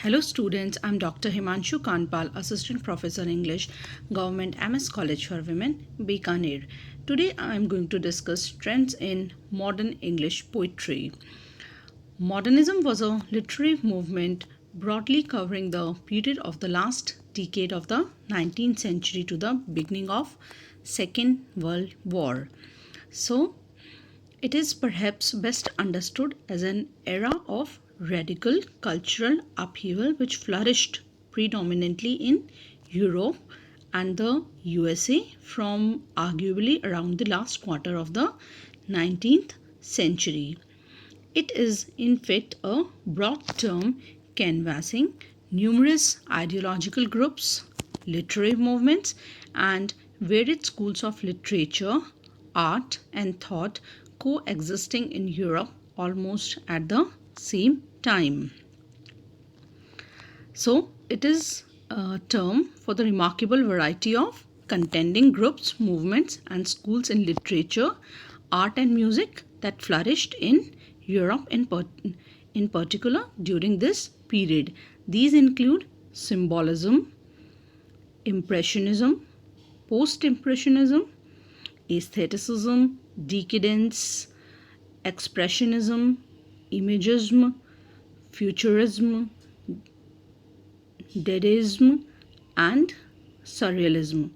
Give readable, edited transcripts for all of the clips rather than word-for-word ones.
Hello students, I'm Dr. Himanshu Kandpal, Assistant Professor English, Government MS College for Women, Bikaner. Today I'm going to discuss trends in modern English poetry. Modernism was a literary movement broadly covering the period of the last decade of the 19th century to the beginning of Second World War. So, it is perhaps best understood as an era of radical cultural upheaval which flourished predominantly in Europe and the USA from arguably around the last quarter of the 19th century. It is in fact a broad term canvassing numerous ideological groups, literary movements, and varied schools of literature, art, and thought coexisting in Europe almost at the same time. So, it is a term for the remarkable variety of contending groups, movements, and schools in literature, art, and music that flourished in Europe in particular during this period. These include symbolism, impressionism, post-impressionism, aestheticism, decadence, expressionism, imagism, futurism, Dadaism, and Surrealism.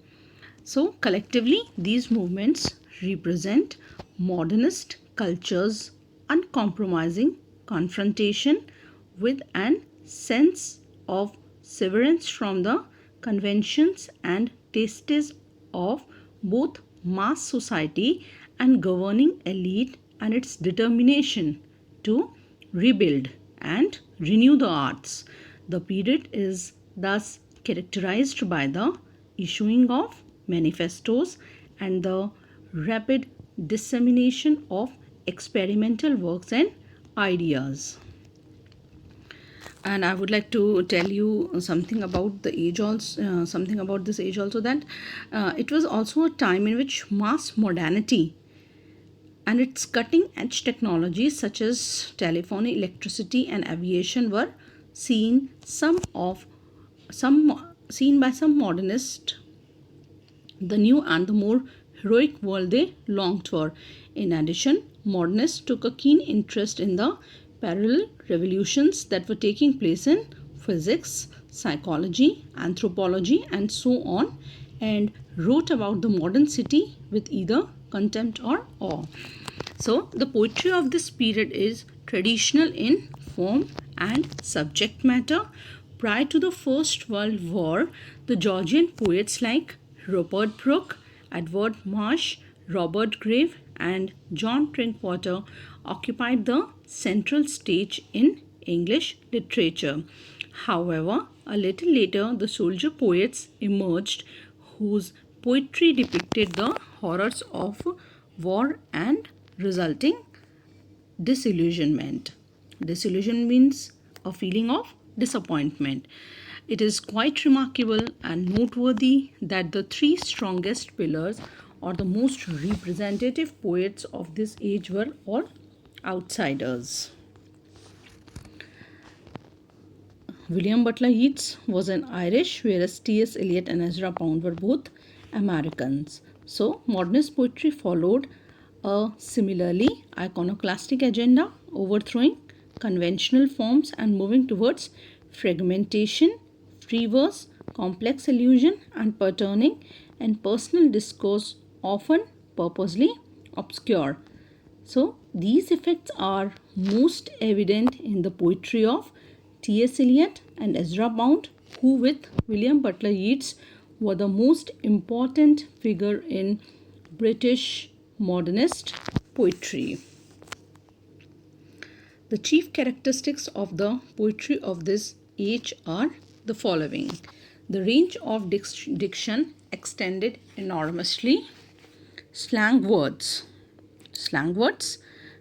So, collectively, these movements represent modernist culture's uncompromising confrontation with an sense of severance from the conventions and tastes of both mass society and governing elite, and its determination to rebuild and renew the arts. The period is thus characterized by the issuing of manifestos and the rapid dissemination of experimental works and ideas. And I would like to tell you something about the age also, something about this age also, that it was also a time in which mass modernity and its cutting edge technologies such as telephony, electricity, and aviation were seen by some modernists the new and the more heroic world they longed for. In addition, modernists took a keen interest in the parallel revolutions that were taking place in physics, psychology, anthropology, and so on, and wrote about the modern city with either contempt or awe. So, the poetry of this period is traditional in form and subject matter. Prior to the First World War, the Georgian poets like Rupert Brooke, Edward Marsh, Robert Grave, and John Drinkwater occupied the central stage in English literature. However, a little later, the soldier poets emerged whose poetry depicted the horrors of war and resulting disillusionment. Disillusion means a feeling of disappointment. It is quite remarkable and noteworthy that the three strongest pillars or the most representative poets of this age were all outsiders. William Butler Yeats was an Irish, whereas T.S. Eliot and Ezra Pound were both Americans. So, modernist poetry followed a similarly iconoclastic agenda, overthrowing conventional forms and moving towards fragmentation, free verse, complex allusion, and patterning, and personal discourse often purposely obscure. So, these effects are most evident in the poetry of T.S. Eliot and Ezra Pound, who, with William Butler Yeats, were the most important figure in British modernist poetry. The chief characteristics of the poetry of this age are the following. The range of diction extended enormously. Slang words. Slang words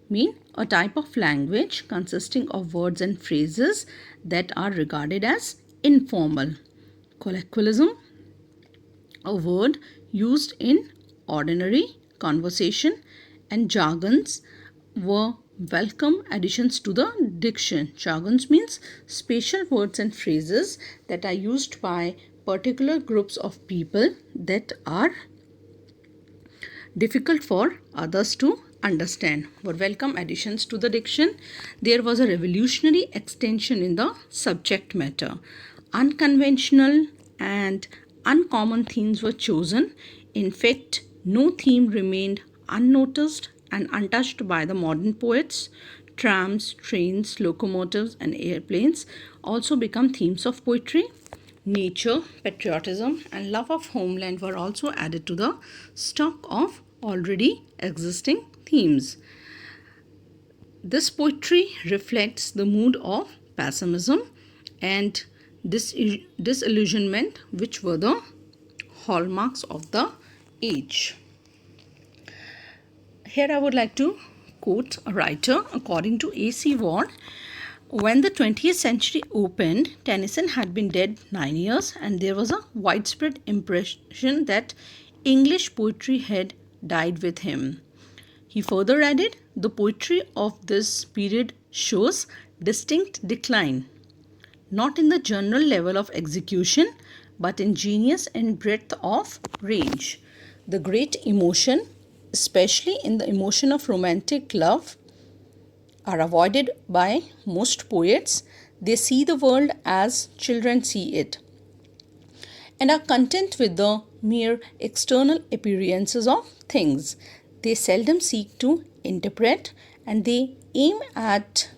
mean a type of language consisting of words and phrases that are regarded as informal. Colloquialism, a word used in ordinary conversation, and jargons were welcome additions to the diction. Jargons means special words and phrases that are used by particular groups of people that are difficult for others to understand. For welcome additions to the diction, there was a revolutionary extension in the subject matter. Unconventional and uncommon themes were chosen. In fact, no theme remained unnoticed and untouched by the modern poets. Trams, trains, locomotives, and airplanes also become themes of poetry. Nature, patriotism, and love of homeland were also added to the stock of already existing themes. This poetry reflects the mood of pessimism and disillusionment, which were the hallmarks of the age. Here I would like to quote a writer. According to A.C. Ward, when the 20th century opened, Tennyson had been dead 9 years, and there was a widespread impression that English poetry had died with him. He further added, the poetry of this period shows distinct decline, not in the general level of execution, but in genius and breadth of range. The great emotion, especially in the emotion of romantic love, are avoided by most poets. They see the world as children see it and are content with the mere external appearances of things. They seldom seek to interpret, and they aim at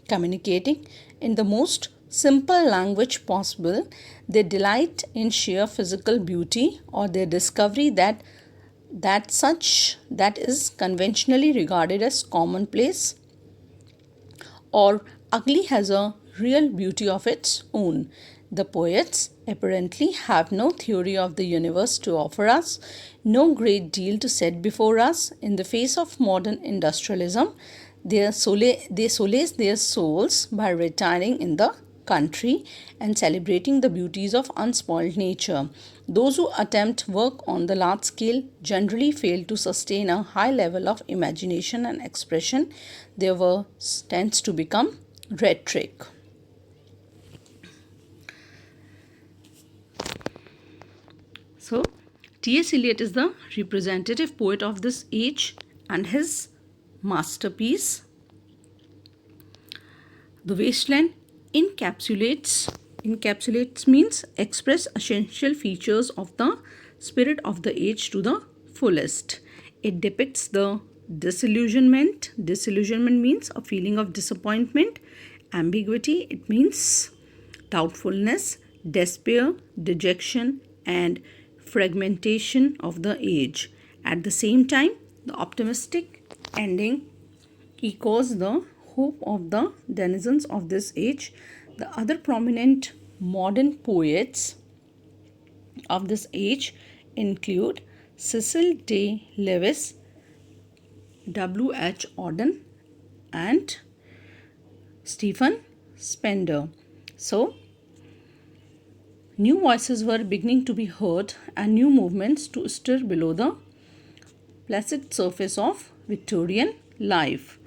communicating in the most simple language possible. They delight in sheer physical beauty or their discovery that is conventionally regarded as commonplace or ugly has a real beauty of its own. The poets apparently have no theory of the universe to offer us, no great deal to set before us. In the face of modern industrialism, they solace their souls by retiring in the country and celebrating the beauties of unspoiled nature. Those who attempt work on the large scale generally fail to sustain a high level of imagination and expression. Their work tends to become rhetoric. So, T.S. Eliot is the representative poet of this age, and his masterpiece, The Wasteland, encapsulates means express essential features of the spirit of the age to the fullest. It depicts the disillusionment. Disillusionment means a feeling of disappointment. Ambiguity, it means doubtfulness, despair, dejection, and fragmentation of the age. At the same time, the optimistic ending echoes the hope of the denizens of this age. The other prominent modern poets of this age include Cecil D. Lewis, W.H. Auden, and Stephen Spender. So, new voices were beginning to be heard and new movements to stir below the placid surface of Victorian life.